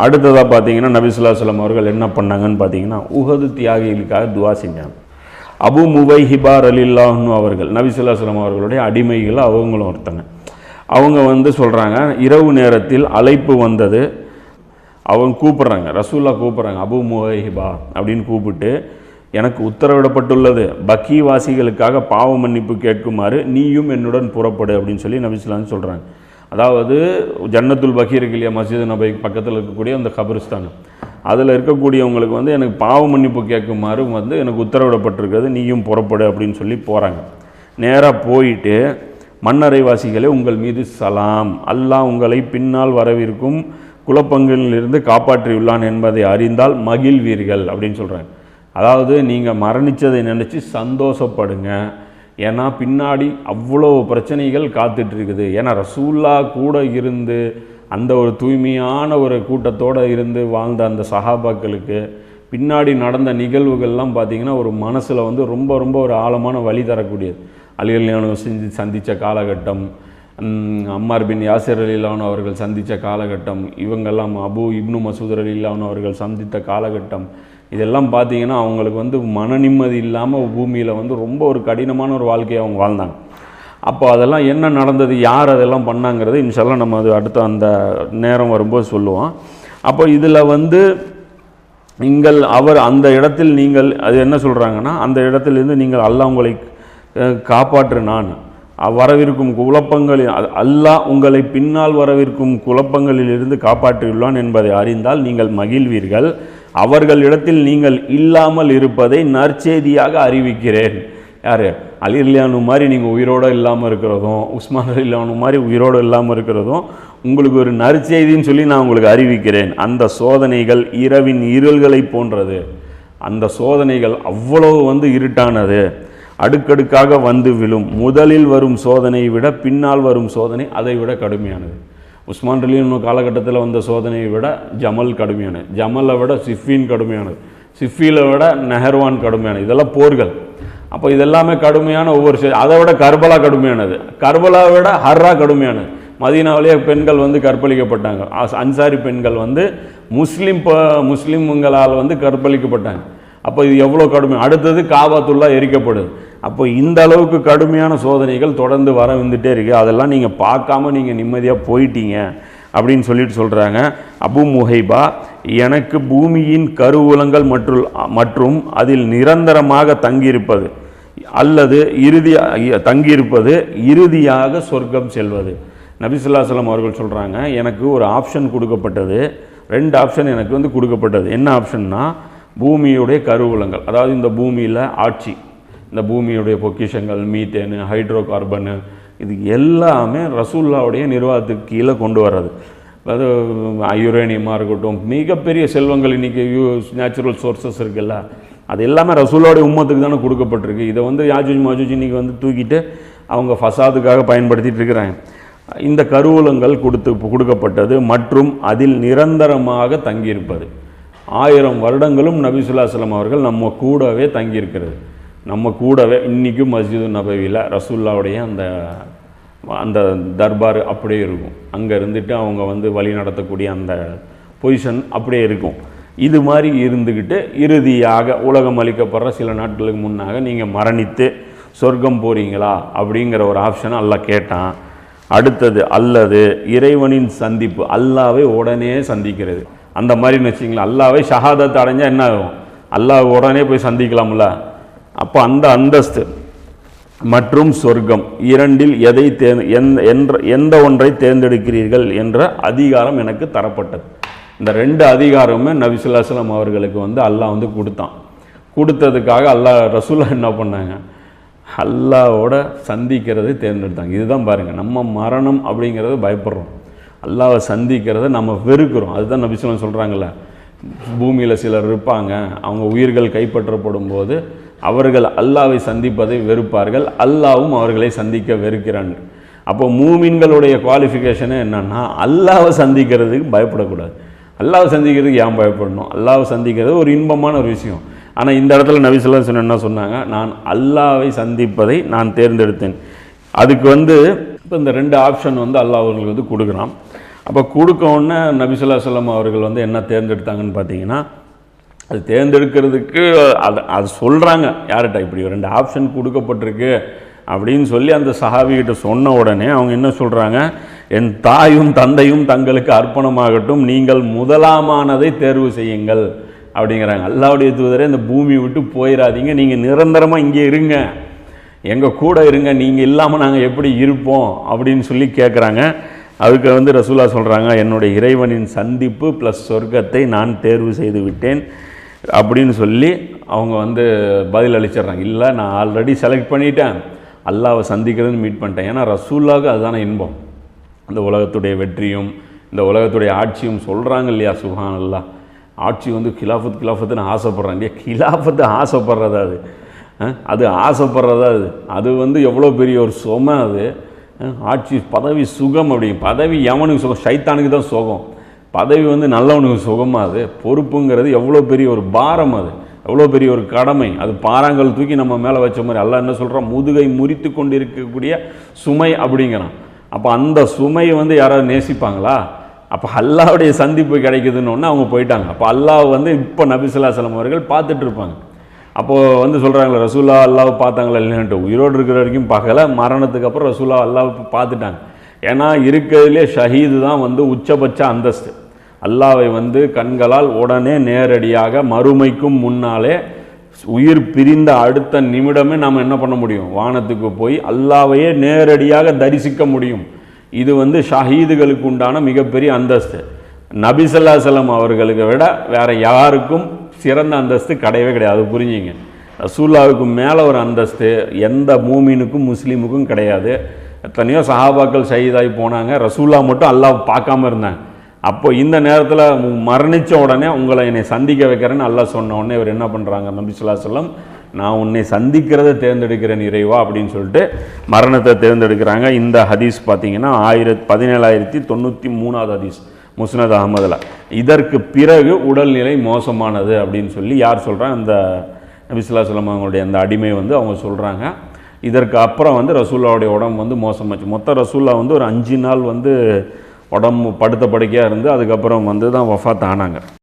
அடுத்ததாக பார்த்தீங்கன்னா நபி ஸல்லல்லாஹு அலைஹி வஸல்லம் அவர்கள் என்ன பண்ணாங்கன்னு பார்த்தீங்கன்னா உஹது தியாகிகளுக்காக துவா செஞ்சாங்க. அபு முவைஹிபா ரலியல்லாஹு அன்ஹு அவர்கள் நபி ஸல்லல்லாஹு அலைஹி வஸல்லம் அவர்களுடைய அடிமைகள், அவங்களும் ஒருத்தங்க. அவங்க சொல்கிறாங்க, இரவு நேரத்தில் அழைப்பு வந்தது, அவங்க கூப்பிட்றாங்க, ரசூல்லா கூப்பிட்றாங்க, அபு முவைஹிபா அப்படின்னு கூப்பிட்டு, எனக்கு உத்தரவிடப்பட்டுள்ளது பக்கி வாசிகளுக்காக பாவ மன்னிப்பு கேட்குமாறு நீயும் என்னுடன் புறப்படு அப்படின்னு சொல்லி நபி ஸல்லல்லாஹு அலைஹி வஸல்லம் சொல்கிறாங்க. அதாவது ஜன்னத்துல் பக்கி இருக்கு இல்லையா, மஸ்ஜித் நபி பக்கத்தில் இருக்கக்கூடிய அந்த கபரிஸ்தான், அதில் இருக்கக்கூடியவங்களுக்கு எனக்கு பாவ மன்னிப்பு கேட்குமாறு எனக்கு உத்தரவிடப்பட்டிருக்கிறது, நீயும் புறப்படு அப்படின்னு சொல்லி போகிறாங்க. நேராக போயிட்டு, மன்னரைவாசிகளே உங்கள் மீது சலாம், அல்லாஹ் உங்களை பின்னால் வரவிருக்கும் குழப்பங்களிலிருந்து காப்பாற்றியுள்ளான் என்பதை அறிந்தால் மகிழ்வீர்கள் அப்படின்னு சொல்கிறாங்க. அதாவது நீங்கள் மரணித்ததை நினச்சி சந்தோஷப்படுங்க, ஏன்னா பின்னாடி அவ்வளோ பிரச்சனைகள் காத்துட்ருக்குது. ஏன்னா ரசூல்லா கூட இருந்து அந்த ஒரு தூய்மையான ஒரு கூட்டத்தோடு இருந்து வாழ்ந்த அந்த சஹாபாக்களுக்கு பின்னாடி நடந்த நிகழ்வுகள்லாம் பார்த்திங்கன்னா ஒரு மனசில் ரொம்ப ரொம்ப ஒரு ஆழமான வழி தரக்கூடியது. அலி ரலியல்லாஹு சந்தித்த காலகட்டம், அம்மார் பின் யாசிர் ரலியல்லாஹு அவர்கள் சந்தித்த காலகட்டம், இவங்கெல்லாம் அபு இப்னு மசூத் ரலியல்லாஹு அவர்கள் சந்தித்த காலகட்டம், இதெல்லாம் பார்த்திங்கன்னா அவங்களுக்கு மன நிம்மதி இல்லாமல் பூமியில் ரொம்ப ஒரு கடினமான ஒரு வாழ்க்கையை அவங்க வாழ்ந்தாங்க. அப்போ அதெல்லாம் என்ன நடந்தது, யார் அதெல்லாம் பண்ணாங்கிறது இன்ஷால்லா நம்ம அது அடுத்த அந்த நேரம் வரும்போது சொல்லுவோம். அப்போ இதில் அவர் அந்த இடத்தில் நீங்கள் அது என்ன சொல்கிறாங்கன்னா, அந்த இடத்திலிருந்து நீங்கள் அல்லாஹ் உங்களை காப்பாற்று, நான் வரவிருக்கும் குழப்பங்களில் அல்லாஹ் உங்களை பின்னால் வரவிருக்கும் குழப்பங்களிலிருந்து காப்பாற்றியுள்ளான் என்பதை அறிந்தால் நீங்கள் மகிழ்வீர்கள். அவர்களிடத்தில் நீங்கள் இல்லாமல் இருப்பதை நற்செய்தியாக அறிவிக்கிறேன். யார், அலி ரலியல்லாஹு மாதிரி நீங்கள் உயிரோடு இல்லாமல் இருக்கிறதும், உஸ்மான் ரலியல்லாஹு மாதிரி உயிரோடு இல்லாமல் இருக்கிறதும் உங்களுக்கு ஒரு நற்செய்தின்னு சொல்லி நான் உங்களுக்கு அறிவிக்கிறேன். அந்த சோதனைகள் இரவின் இருள்களை போன்றது. அந்த சோதனைகள் அவ்வளவு இருட்டானது, அடுக்கடுக்காக வந்து விழும். முதலில் வரும் சோதனையை விட பின்னால் வரும் சோதனை அதை விட கடுமையானது. உஸ்மான் ரலியல்லாஹு காலகட்டத்தில் வந்த சோதனையை விட ஜமல் கடுமையானது, ஜமலை விட சிஃபின் கடுமையானது, சிஃபியில் விட நெஹர்வான் கடுமையானது. இதெல்லாம் போர்கள். அப்போ இதெல்லாமே கடுமையான ஒவ்வொரு அதை விட கர்பலா கடுமையானது, கர்பலாவை விட ஹர்ரா கடுமையானது. மதீனாவிலேயே பெண்கள் கற்பழிக்கப்பட்டாங்க. அன்சாரி பெண்கள் முஸ்லீம்களால் கற்பழிக்கப்பட்டாங்க. அப்போ இது எவ்வளோ கடுமை. அடுத்தது காபாத்துல்லா எரிக்கப்படுது. அப்போ இந்த அளவுக்கு கடுமையான சோதனைகள் தொடர்ந்து வர வந்துட்டே இருக்குது. அதெல்லாம் நீங்கள் பார்க்காம நீங்கள் நிம்மதியாக போயிட்டீங்க அப்படின்னு சொல்கிறாங்க. அபு முஹைபா, எனக்கு பூமியின் கருவூலங்கள் மற்றும் அதில் நிரந்தரமாக தங்கியிருப்பது அல்லது இறுதியாக சொர்க்கம் செல்வது. நபி ஸல்லல்லாஹு அலைஹி வஸல்லம் அவர்கள் சொல்கிறாங்க, எனக்கு ஒரு ஆப்ஷன் கொடுக்கப்பட்டது, 2 ஆப்ஷன் எனக்கு கொடுக்கப்பட்டது. என்ன ஆப்ஷன்னா, பூமியுடைய கருவூலங்கள், அதாவது இந்த பூமியில் ஆட்சி, இந்த பூமியுடைய பொக்கிஷங்கள், மீத்தேனு, ஹைட்ரோ கார்பனு, இது எல்லாமே ரசூல்லாவுடைய நிர்வாகத்துக்கு கீழே கொண்டு வர்றது. அது யுரேனியமாக இருக்கட்டும், மிகப்பெரிய செல்வங்கள் இன்றைக்கி நேச்சுரல் சோர்ஸஸ் இருக்குல்ல, அது எல்லாமே ரசூல்லாவுடைய உம்மத்துக்கு தானே கொடுக்கப்பட்டிருக்கு. இதை யாஜூஜ் மாஜூஜ் இன்றைக்கி தூக்கிட்டு அவங்க ஃபசாதுக்காக பயன்படுத்திகிட்டு இருக்கிறாங்க. இந்த கருவூலங்கள் கொடுக்கப்பட்டது மற்றும் அதில் நிரந்தரமாக தங்கியிருப்பது. 1000 வருடங்களும் நபி ஸல்லல்லாஹு அலைஹி வஸல்லம் அவர்கள் நம்ம கூடவே தங்கியிருக்கிறது. நம்ம கூடவே இன்றைக்கும் மஸ்ஜிது நபவியில் ரசூல்லாவுடைய அந்த தர்பார் அப்படியே இருக்கும். அங்கே இருந்துட்டு அவங்க வழி நடத்தக்கூடிய அந்த பொசிஷன் அப்படியே இருக்கும். இது மாதிரி இருந்துக்கிட்டு இறுதியாக உலகம் அளிக்கப்படுற சில நாட்களுக்கு முன்னாக நீங்கள் மரணித்து சொர்க்கம் போகிறீங்களா அப்படிங்கிற ஒரு ஆப்ஷனை அல்லாஹ் கேட்டான். அடுத்தது அல்லது இறைவனின் சந்திப்பு, அல்லாஹ்வை உடனே சந்திக்கிறது. அந்த மாதிரின்னு வச்சிங்களா, அல்லாஹ்வை ஷஹாதத் அடைஞ்சால் என்ன ஆகும், அல்லாஹ் உடனே போய் சந்திக்கலாம்ல. அப்போ அந்த அந்தஸ்து மற்றும் சொர்க்கம் இரண்டில் எதை எந்த ஒன்றை தேர்ந்தெடுக்கிறீர்கள் என்ற அதிகாரம் எனக்கு தரப்பட்டது. இந்த 2 அதிகாரமே நபி ஸல்லல்லாஹு அலைஹி வஸல்லம் அவர்களுக்கு அல்லாஹ் கொடுத்தான். கொடுத்ததுக்காக அல்லாஹ் ரசூலா என்ன பண்ணாங்க, அல்லாஹ்வோட சந்திக்கிறதை தேர்ந்தெடுத்தாங்க. இதுதான் பாருங்கள், நம்ம மரணம் அப்படிங்கிறது பயப்படுறோம், அல்லாஹ்வை சந்திக்கிறத நம்ம வெறுக்கிறோம். அதுதான் நபி ஸல்லல்லாஹு அலைஹி வஸல்லம் சொல்கிறாங்கல்ல, பூமியில் சிலர் இருப்பாங்க, அவங்க உயிர்கள் கைப்பற்றப்படும் போது அவர்கள் அல்லாஹ்வை சந்திப்பதை வெறுப்பார்கள், அல்லாஹ்வும் அவர்களை சந்திக்க வெறுக்கிறான். அப்போ மூமின்களுடைய குவாலிஃபிகேஷனே என்னன்னா, அல்லாஹ்வை சந்திக்கிறதுக்கு பயப்படக்கூடாது. அல்லாஹ்வை சந்திக்கிறதுக்கு ஏன் பயப்படணும், அல்லாஹ்வை சந்திக்கிறது ஒரு இன்பமான ஒரு விஷயம். ஆனால் இந்த இடத்துல நபி ஸல்லல்லாஹு அலைஹி வஸல்லம் என்ன சொன்னாங்க, நான் அல்லாஹ்வை சந்திப்பதை நான் தேர்ந்தெடுத்தேன். அதுக்கு இப்போ இந்த 2 ஆப்ஷன் அல்லாஹ் அவர்களுக்கு கொடுக்குறான். அப்போ கொடுக்க உடனே நபி ஸல்லல்லாஹு அலைஹி வஸல்லம் அவர்கள் வந்து என்ன தேர்ந்தெடுத்தாங்கன்னு பார்த்தீங்கன்னா, அது தேர்ந்தெடுக்கிறதுக்கு அது சொல்கிறாங்க யார்கிட்ட, இப்படி 2 ஆப்ஷன் கொடுக்கப்பட்டிருக்கு அப்படின்னு சொல்லி அந்த சஹாபிகிட்ட சொன்ன உடனே அவங்க என்ன சொல்கிறாங்க, என் தாயும் தந்தையும் தங்களுக்கு அர்ப்பணமாகட்டும், நீங்கள் முதலாமானதை தேர்வு செய்யுங்கள் அப்படிங்கிறாங்க. அல்லாஹ்வுடைய தூதரே இந்த பூமியை விட்டு போயிடாதீங்க, நீங்கள் நிரந்தரமாக இங்கே இருங்க, எங்கள் கூட இருங்க, நீங்கள் இல்லாமல் நாங்கள் எப்படி இருப்போம் அப்படின்னு சொல்லி கேட்குறாங்க. அதுக்கு வந்து ரசூலா சொல்கிறாங்க, என்னுடைய இறைவனின் சந்திப்பு ப்ளஸ் சொர்க்கத்தை நான் தேர்வு செய்து விட்டேன் அப்படின்னு சொல்லி அவங்க வந்து பதில் அளிச்சிட்றாங்க. இல்லை, நான் ஆல்ரெடி செலக்ட் பண்ணிட்டேன், அல்லாஹ்வை சந்திக்கிறதுன்னு மீட் பண்ணிட்டேன். ஏன்னா ரசூலுல்லாஹ்வுக்கு அதுதானே இன்பம், இந்த உலகத்துடைய வெற்றியும் இந்த உலகத்துடைய ஆட்சியும். சொல்கிறாங்க இல்லையா, சுப்ஹானல்லாஹ், ஆட்சி வந்து கிலாஃபத்துன்னு ஆசைப்பட்றாங்க இல்லையா, கிலாஃபத்து ஆசைப்படுறதா அது ஆசைப்படுறதா அது வந்து எவ்வளோ பெரிய ஒரு சுகம் அது. ஆட்சி பதவி சுகம், அப்படி பதவி எவனுக்கு சுகம், ஷைத்தானுக்கு தான் சுகம். பதவி வந்து நல்லவனுக்கு சுகமாக அது. பொறுப்புங்கிறது எவ்வளோ பெரிய ஒரு பாரம், அது எவ்வளோ பெரிய ஒரு கடமை. அது பாறாங்கல் தூக்கி நம்ம மேலே வச்ச மாதிரி. அல்லாஹ் என்ன சொல்கிறான், முதுகை முறித்து கொண்டு இருக்கக்கூடிய சுமை அப்படிங்கிறான். அப்போ அந்த சுமையை வந்து யாராவது நேசிப்பாங்களா? அப்போ அல்லாஹ்வுடைய சந்திப்பு கிடைக்குதுன்னு ஒன்று அவங்க போயிட்டாங்க. அப்போ அல்லாஹ் வந்து இப்போ நபி ஸல்லல்லாஹு அலைஹி வஸல்லம் அவர்கள் பார்த்துட்டு இருப்பாங்க. அப்போது வந்து சொல்கிறாங்களே, ரசூலா அல்லாஹ் பார்த்தாங்களா இல்லைன்ட்டு, உயிரோடு இருக்கிற வரைக்கும் பார்க்கல, மரணத்துக்கு அப்புறம் ரசூலா அல்லாஹ் பார்த்துட்டாங்க. ஏன்னா இருக்கிறதுலே ஷஹீது தான் வந்து உச்சபட்ச அந்தஸ்து. அல்லாஹ்வை வந்து கண்களால் உடனே நேரடியாக மறுமைக்கும் முன்னாலே உயிர் பிரிந்த அடுத்த நிமிடமே நாம் என்ன பண்ண முடியும், வானத்துக்கு போய் அல்லாஹ்வையே நேரடியாக தரிசிக்க முடியும். இது வந்து ஷஹீதுகளுக்கு உண்டான மிகப்பெரிய அந்தஸ்து. நபி ஸல்லல்லாஹு அலைஹி வஸல்லம் அவர்களுக்கு விட வேறு யாருக்கும் சிறந்த அந்தஸ்து கிடையவே கிடையாது. அது புரிஞ்சிங்க. ரசூலுல்லாஹ்வுக்கு மேலே ஒரு அந்தஸ்து எந்த மூமினுக்கும் முஸ்லீமுக்கும் கிடையாது. எத்தனையோ சஹாபாக்கள் ஷஹீதாகி போனாங்க, ரசூலுல்லாஹ் மட்டும் அல்லாஹ் பார்க்காம இருந்தாங்க. அப்போ இந்த நேரத்தில் மரணித்த உடனே உங்களை என்னை சந்திக்க வைக்கிறேன்னு அல்லாஹ் சொன்ன உடனே இவர் என்ன பண்ணுறாங்க, நபி ஸல்லல்லாஹு அலைஹி வஸல்லம், நான் உன்னை சந்திக்கிறத தேர்ந்தெடுக்கிறேன் இறைவா அப்படின்னு சொல்லிட்டு மரணத்தை தேர்ந்தெடுக்கிறாங்க. இந்த ஹதீஸ் பார்த்தீங்கன்னா 1793 ஹதீஸ் முஸ்னத் அஹ்மதில். இதற்கு பிறகு உடல்நிலை மோசமானது அப்படின்னு சொல்லி யார் சொல்கிறாங்க, அந்த நபி ஸல்லல்லாஹு அலைஹி வஸல்லம் அவங்களுடைய அந்த அடிமை வந்து அவங்க சொல்கிறாங்க. இதற்கு அப்புறம் வந்து ரசூலுல்லாஹ்வுடைய உடம்பு வந்து மோசமாச்சு. மொத்தம் ரசூலுல்லாஹ் வந்து ஒரு 5 நாள் வந்து உடம்பு படுத்த படுக்கையாக இருந்து அதுக்கப்புறம் வந்து தான் வஃபாத் ஆனாங்க.